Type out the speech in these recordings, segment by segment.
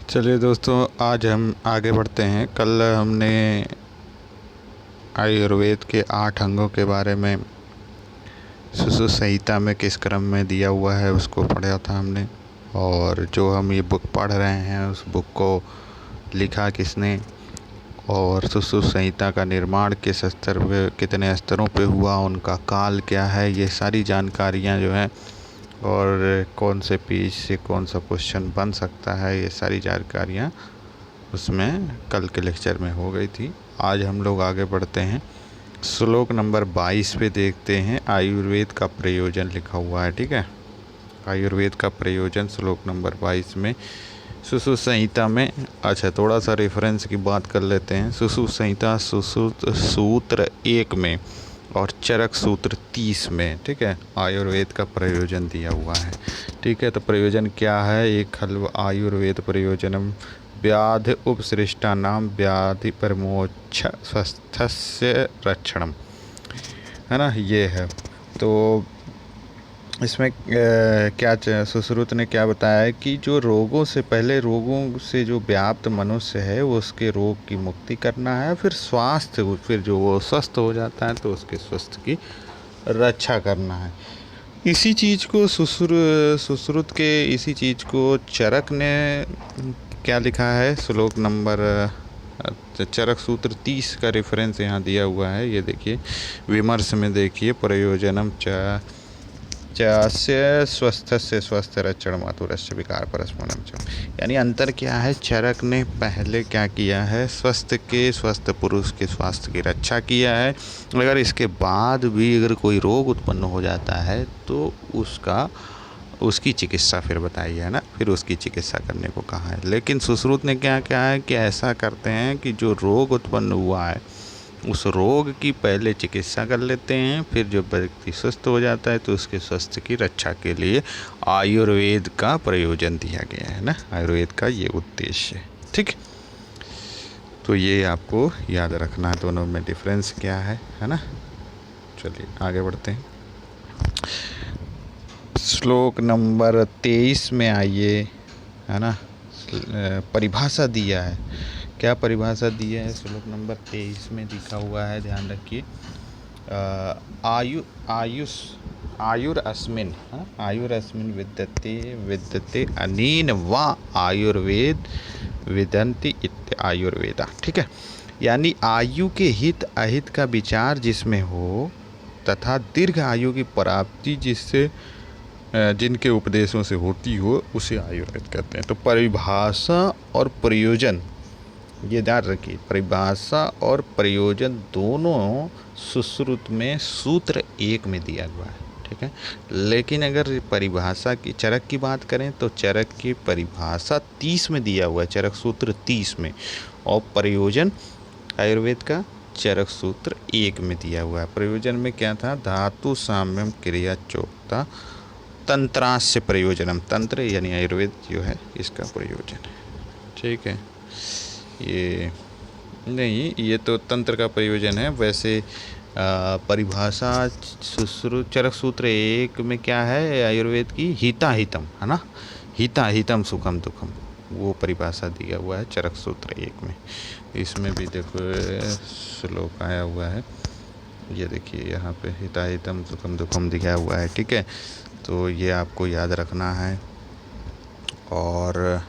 चलिए दोस्तों, आज हम आगे बढ़ते हैं। कल हमने आयुर्वेद के 8 अंगों के बारे में सुश्रुत संहिता में किस क्रम में दिया हुआ है उसको पढ़ा था हमने। और जो हम ये बुक पढ़ रहे हैं उस बुक को लिखा किसने और सुश्रुत संहिता का निर्माण किस स्तर पे, कितने स्तरों पे हुआ, उनका काल क्या है, ये सारी जानकारियाँ जो हैं और कौन से पेज से कौन सा क्वेश्चन बन सकता है, ये सारी जानकारियाँ उसमें कल के लेक्चर में हो गई थी। आज हम लोग आगे बढ़ते हैं। श्लोक नंबर 22 पे देखते हैं। आयुर्वेद का प्रयोजन लिखा हुआ है, ठीक है। आयुर्वेद का प्रयोजन श्लोक नंबर 22 में सुश्रुत संहिता में। अच्छा, थोड़ा सा रेफरेंस की बात कर लेते हैं। सुश्रुत संहिता सुश्रुत सूत्र 1 में और चरक सूत्र 30 में, ठीक है, आयुर्वेद का प्रयोजन दिया हुआ है, ठीक है। तो प्रयोजन क्या है? एक खल्व आयुर्वेद प्रयोजनम व्याधि उपसृष्टानाम व्याधि परमोक्ष स्वस्थस्य रक्षणम, है ना, ये है। तो इसमें क्या सुश्रुत ने क्या बताया है कि जो रोगों से पहले, रोगों से जो व्याप्त मनुष्य है वो उसके रोग की मुक्ति करना है, फिर स्वास्थ्य, फिर जो वो स्वस्थ हो जाता है तो उसके स्वास्थ्य की रक्षा करना है। इसी चीज़ को सुश्रुत के इसी चीज़ को चरक ने क्या लिखा है? श्लोक नंबर चरक सूत्र 30 का रेफरेंस यहाँ दिया हुआ है, ये देखिए विमर्श में देखिए। प्रयोजनम चास्य स्वस्थस्य स्वस्थ रक्षण मातुरस्य विकार परस्मरणम च, यानी अंतर क्या है? चरक ने पहले क्या किया है? स्वस्थ पुरुष के स्वास्थ्य की रक्षा किया है। अगर इसके बाद भी अगर कोई रोग उत्पन्न हो जाता है तो उसकी चिकित्सा फिर बताई है ना, फिर उसकी चिकित्सा करने को कहा है। लेकिन सुश्रुत ने क्या कहा है कि ऐसा करते हैं कि जो रोग उत्पन्न हुआ है उस रोग की पहले चिकित्सा कर लेते हैं, फिर जो व्यक्ति स्वस्थ हो जाता है तो उसके स्वास्थ्य की रक्षा के लिए आयुर्वेद का प्रयोजन दिया गया है ना, आयुर्वेद का ये उद्देश्य है, ठीक। तो ये आपको याद रखना है, दोनों में डिफरेंस क्या है ना। चलिए आगे बढ़ते हैं। श्लोक नंबर 23 में आइए, है ना। परिभाषा दिया है। क्या परिभाषा दिया है? श्लोक नंबर 23 में लिखा हुआ है, ध्यान रखिए। आयुरस्मिन् विद्यते अनेन वा आयुर्वेद विदन्ति इत्य आयुर्वेदा, ठीक है। यानी आयु के हित अहित का विचार जिसमें हो तथा दीर्घ आयु की प्राप्ति जिससे जिनके उपदेशों से होती हो उसे आयुर्वेद कहते हैं। तो परिभाषा और प्रयोजन, ये ध्यान रखिए, परिभाषा और प्रयोजन दोनों सुश्रुत में सूत्र 1 में दिया हुआ है, ठीक है। लेकिन अगर परिभाषा की, चरक की बात करें तो चरक की परिभाषा 30 में दिया हुआ है, चरक सूत्र 30 में, और प्रयोजन आयुर्वेद का चरक सूत्र 1 में दिया हुआ है। प्रयोजन में क्या था? धातु साम्यम क्रिया चोक्ता तंत्रास्य प्रयोजनम, तंत्र यानी आयुर्वेद जो है इसका प्रयोजन है, ठीक है। ये नहीं, ये तो तंत्र का प्रयोजन है। वैसे परिभाषा सुश्रुत चरक सूत्र 1 में क्या है आयुर्वेद की? हिता हितम, है ना, हिता हितम सुखम दुखम, वो परिभाषा दिया हुआ है चरक सूत्र 1 में। इसमें भी देखो श्लोक आया हुआ है, ये देखिए यहाँ पे हिता हितम सुखम दुखम दिया हुआ है, ठीक है। तो ये आपको याद रखना है। और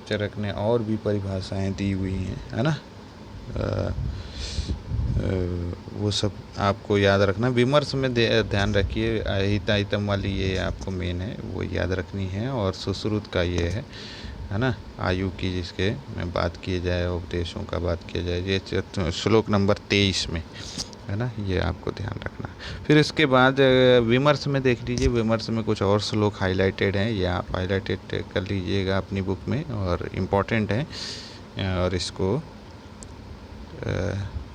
चरक ने और भी परिभाषाएं दी हुई हैं, है ना। वो सब आपको याद रखना। विमर्श में ध्यान रखिए, हिता हितम वाली ये आपको मेन है, वो याद रखनी है। और सुश्रुत का ये है ना, आयु की जिसके में बात की जाए, उपदेशों का बात किया जाए, ये श्लोक नंबर 23 में है ना, ये आपको ध्यान रखना। फिर इसके बाद विमर्श में देख लीजिए, विमर्श में कुछ और श्लोक हाईलाइटेड हैं, ये आप हाईलाइटेड कर लीजिएगा अपनी बुक में, और इम्पॉर्टेंट है। और इसको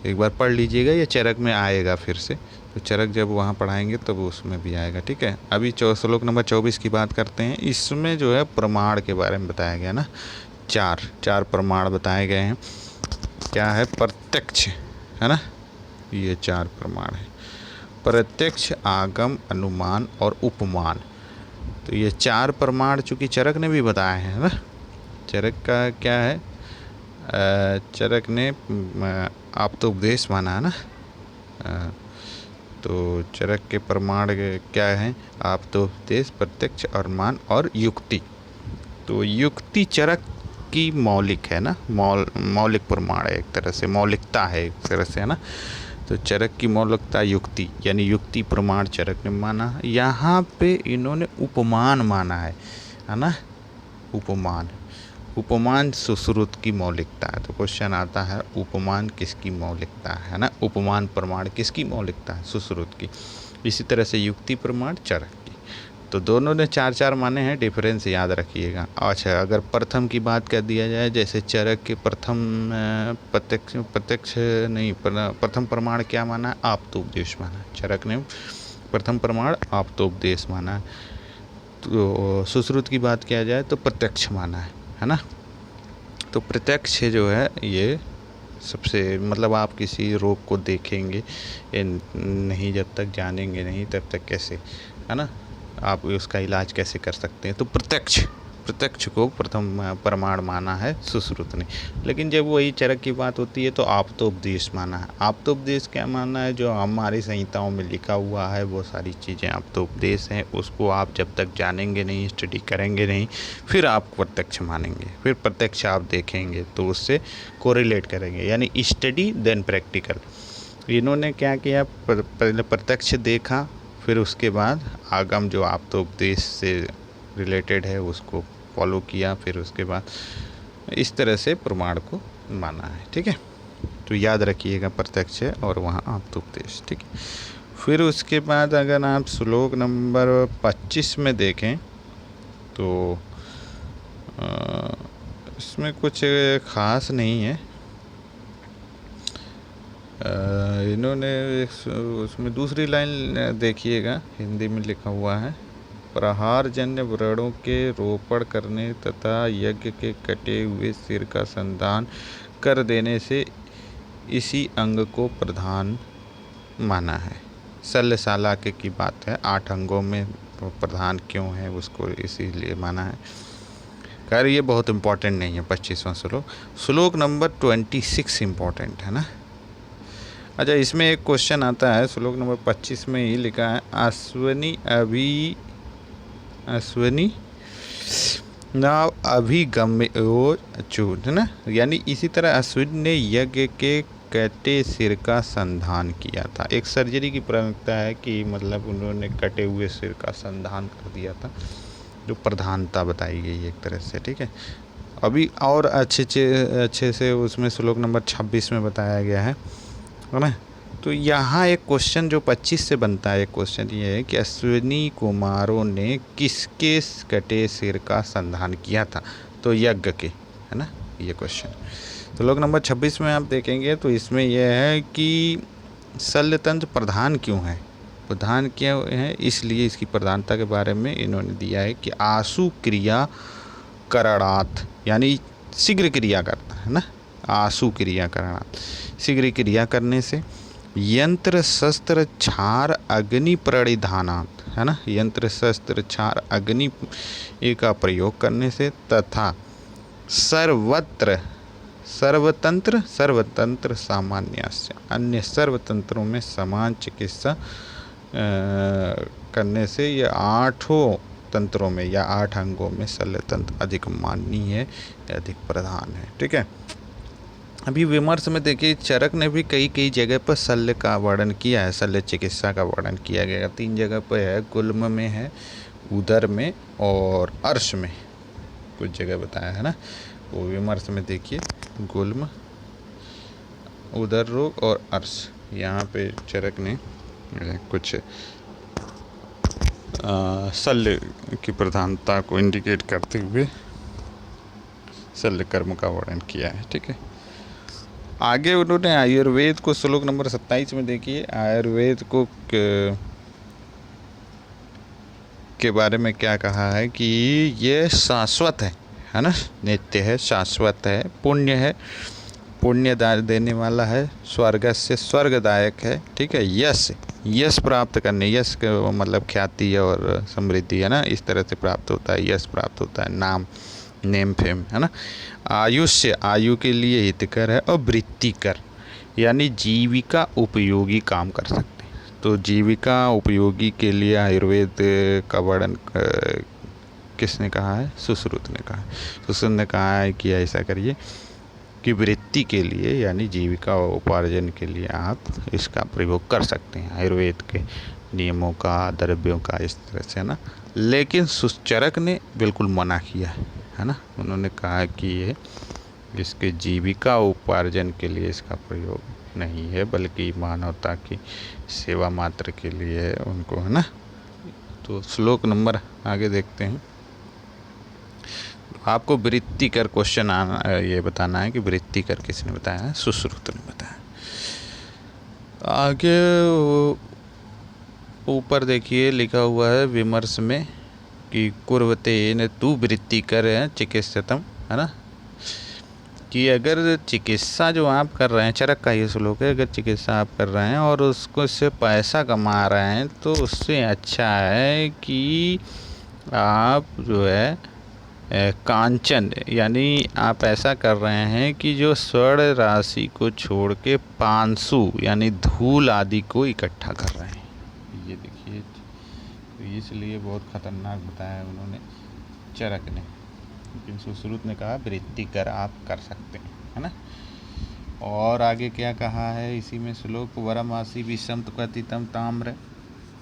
एक बार पढ़ लीजिएगा, ये चरक में आएगा फिर से, तो चरक जब वहाँ पढ़ाएंगे तब उसमें भी आएगा, ठीक है। अभी श्लोक नंबर 24 की बात करते हैं। इसमें जो है प्रमाण के बारे में बताया गया ना, चार प्रमाण बताए गए हैं। क्या है? प्रत्यक्ष, है ना, ये 4 प्रमाण है। प्रत्यक्ष, आगम, अनुमान और उपमान। तो ये 4 प्रमाण चूँकि चरक ने भी बताए हैं ना। चरक का क्या है, चरक ने आप तो उपदेश माना है ना। तो चरक के प्रमाण क्या हैं, आप तो उपदेश, प्रत्यक्ष, अनुमान और युक्ति। तो युक्ति चरक की मौलिक है ना, मौलिक प्रमाण है, एक तरह से मौलिकता है एक तरह से, है ना। तो चरक की मौलिकता युक्ति, यानी युक्ति प्रमाण चरक ने माना है। यहाँ पे इन्होंने उपमान माना है ना। उपमान सुश्रुत की मौलिकता है। तो क्वेश्चन आता है उपमान किसकी मौलिकता है ना, उपमान प्रमाण किसकी मौलिकता है, सुश्रुत की। इसी तरह से युक्ति प्रमाण चरक की। तो दोनों ने 4-4 माने हैं, डिफरेंस याद रखिएगा। अच्छा, अगर प्रथम की बात कर दिया जाए, जैसे चरक के प्रथम प्रथम प्रमाण क्या माना है, आप तो उपदेश माना है। चरक ने प्रथम प्रमाण आप तो उपदेश माना है। तो सुश्रुत की बात किया जाए तो प्रत्यक्ष माना है ना। तो प्रत्यक्ष जो है ये सबसे, मतलब आप किसी रोग को देखेंगे नहीं, जब तक जानेंगे नहीं तब तक कैसे, है ना, आप उसका इलाज कैसे कर सकते हैं। तो प्रत्यक्ष को प्रथम प्रमाण माना है सुश्रुत ने। लेकिन जब वही चरक की बात होती है तो आप तो उपदेश माना है। आप तो उपदेश क्या माना है, जो हमारी संहिताओं में लिखा हुआ है वो सारी चीज़ें आप तो उपदेश हैं, उसको आप जब तक जानेंगे नहीं, स्टडी करेंगे नहीं, फिर आप प्रत्यक्ष मानेंगे। फिर प्रत्यक्ष आप देखेंगे तो उससे कोरिलेट करेंगे, यानी स्टडी देन प्रैक्टिकल। इन्होंने क्या किया, पहले प्रत्यक्ष देखा, फिर उसके बाद आगम जो आप तो उपदेश से रिलेटेड है उसको फॉलो किया, फिर उसके बाद इस तरह से प्रमाण को माना है। ठीक है, तो याद रखिएगा प्रत्यक्ष है और वहाँ आप तो उपदेश। ठीक है, फिर उसके बाद अगर आप श्लोक नंबर 25 में देखें तो इसमें कुछ ख़ास नहीं है। इन्होंने उसमें दूसरी लाइन देखिएगा, हिंदी में लिखा हुआ है, प्रहारजन्य व्रणों के रोपण करने तथा यज्ञ के कटे हुए सिर का संधान कर देने से इसी अंग को प्रधान माना है। शल्यशाला के की बात है, 8 अंगों में प्रधान क्यों है उसको इसीलिए माना है। खैर ये बहुत इम्पोर्टेंट नहीं है। 25वां श्लोक नंबर 26 इम्पोर्टेंट है ना। अच्छा, इसमें एक क्वेश्चन आता है, श्लोक नंबर 25 में ही लिखा है, अश्वनी नाव अभिगम्योच्युत, है ना। यानी इसी तरह अश्विन ने यज्ञ के कटे सिर का संधान किया था। एक सर्जरी की प्रमुखता है कि मतलब उन्होंने कटे हुए सिर का संधान कर दिया था, जो प्रधानता बताई गई एक तरह से। ठीक है, अभी और अच्छे से उसमें श्लोक नंबर 26 में बताया गया है ना। तो यहाँ एक क्वेश्चन जो 25 से बनता है, एक क्वेश्चन ये है कि अश्विनी कुमारों ने किसके कटे सिर का संधान किया था, तो यज्ञ के, है ना, ये क्वेश्चन। तो श्लोक नंबर 26 में आप देखेंगे तो इसमें यह है कि शल्यतंत्र प्रधान क्यों है, प्रधान क्यों है, इसलिए इसकी प्रधानता के बारे में इन्होंने दिया है कि आशु क्रिया करणात्, यानी शीघ्र क्रिया करता है ना, आशु क्रिया करणात्, शीघ्र क्रिया करने से, यंत्र शस्त्र छार अग्नि प्रणिधानात्, है ना, यंत्र शस्त्र छार अग्नि का प्रयोग करने से, तथा सर्वतंत्र सामान्यस्य, अन्य सर्वतंत्रों में समान चिकित्सा करने से, यह 8 तंत्रों में या 8 अंगों में शल्यतंत्र अधिक माननीय है, अधिक प्रधान है। ठीक है, अभी विमर्श में देखिए, चरक ने भी कई जगह पर शल्य का वर्णन किया है, शल्य चिकित्सा का वर्णन किया गया। 3 जगह पर है, गुल्म में है, उदर में और अर्श में कुछ जगह बताया है ना। वो विमर्श में देखिए, गुल्म, उदर रोग और अर्श, यहाँ पे चरक ने कुछ शल्य की प्रधानता को इंडिकेट करते हुए शल्य कर्म का वर्णन किया है। ठीक है, आगे उन्होंने आयुर्वेद को श्लोक नंबर 27 में देखिए, आयुर्वेद को के बारे में क्या कहा है कि ये शाश्वत है ना, नित्य है, शाश्वत है, पुण्य है, पुण्य देने वाला है, स्वर्ग से स्वर्गदायक है, ठीक है। यश, यश प्राप्त करने, यश के मतलब ख्याति और समृद्धि है ना, इस तरह से प्राप्त होता है, यश प्राप्त होता है, नाम, नेम फेम है ना। आयुष्य, आयु के लिए हितकर है। और वृत्तिकर यानी जीविका उपयोगी काम कर सकते हैं। तो जीविका उपयोगी के लिए आयुर्वेद का वर्णन किसने कहा है? सुश्रुत ने कहा है। सुश्रुत ने कहा है कि ऐसा करिए कि वृत्ति के लिए यानी जीविका उपार्जन के लिए आप इसका प्रयोग कर सकते हैं, आयुर्वेद के नियमों का, द्रव्यों का, इस तरह से है ना। लेकिन सुश्चरक ने बिल्कुल मना किया है ना। उन्होंने कहा कि ये इसके जीविका उपार्जन के लिए इसका प्रयोग नहीं है, बल्कि मानवता की सेवा मात्र के लिए है उनको, है ना। तो श्लोक नंबर आगे देखते हैं। आपको वृत्तिकर क्वेश्चन आना, ये बताना है कि वृत्तिकर किसने बताया है? सुश्रुत ने बताया। आगे ऊपर देखिए लिखा हुआ है विमर्श में कि कुर्वते न तू वृत्तिकर है चिकित्सतम, है ना, कि अगर चिकित्सा जो आप कर रहे हैं, चरक का ये श्लोक है, अगर चिकित्सा आप कर रहे हैं और उसको से पैसा कमा रहे हैं तो उससे अच्छा है कि आप जो है कांचन यानी आप ऐसा कर रहे हैं कि जो स्वर्ण राशि को छोड़ के पांसु यानी धूल आदि को इकट्ठा कर रहे हैं। ये देखिए, तो इसलिए बहुत खतरनाक बताया उन्होंने चरक ने, लेकिन सुश्रुत ने कहा वृत्तिकर आप कर सकते हैं, है ना। और आगे क्या कहा है इसी में श्लोक, वरम आशी विषम कथितम ताम्र,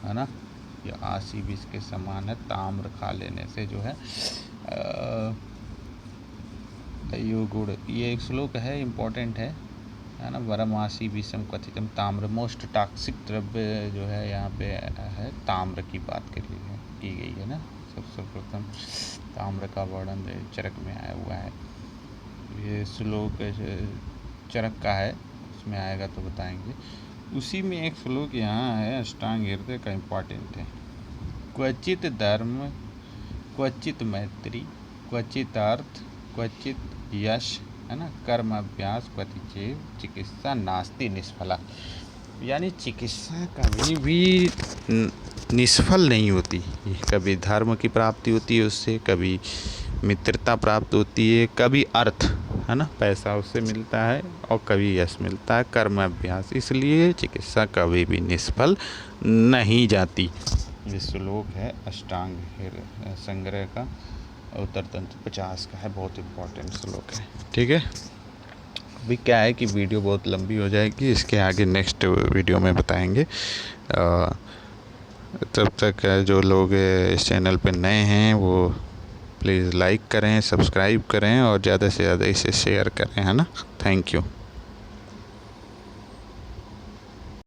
है ना, ये आशी विष के समान है, ताम्र खा लेने से जो है यो गुड़, ये एक श्लोक है, इम्पोर्टेंट है ना। वरम आशी विषम कथितम ताम्र, मोस्ट टॉक्सिक द्रव्य जो है यहाँ पे है ताम्र की बात के लिए की गई है ना। सबसे प्रथम ताम्र का वर्णन चरक में आया हुआ है। ये श्लोक चरक का है, उसमें आएगा तो बताएंगे। उसी में एक श्लोक यहाँ है अष्टांग हृदय का, इम्पोर्टेंट है। क्वचित धर्म, क्वचित मैत्री, क्वचित अर्थ, क्वचित यश, है ना, कर्म अभ्यास, क्वचित चिकित्सा नास्ति निष्फला, यानी चिकित्सा कभी भी निष्फल नहीं होती। कभी धर्म की प्राप्ति होती है उससे, कभी मित्रता प्राप्त होती है, कभी अर्थ, है ना, पैसा उससे मिलता है, और कभी यश मिलता है, कर्म अभ्यास। इसलिए चिकित्सा कभी भी निष्फल नहीं जाती। ये श्लोक है अष्टांग संग्रह का, उत्तर तंत्र 50 का है, बहुत इम्पोर्टेंट श्लोक है, ठीक है। अभी क्या है कि वीडियो बहुत लंबी हो जाएगी, इसके आगे नेक्स्ट वीडियो में बताएंगे। तब तक जो लोग इस चैनल पे नए हैं वो प्लीज़ लाइक करें, सब्सक्राइब करें और ज़्यादा से ज़्यादा इसे शेयर करें, है ना। Thank you.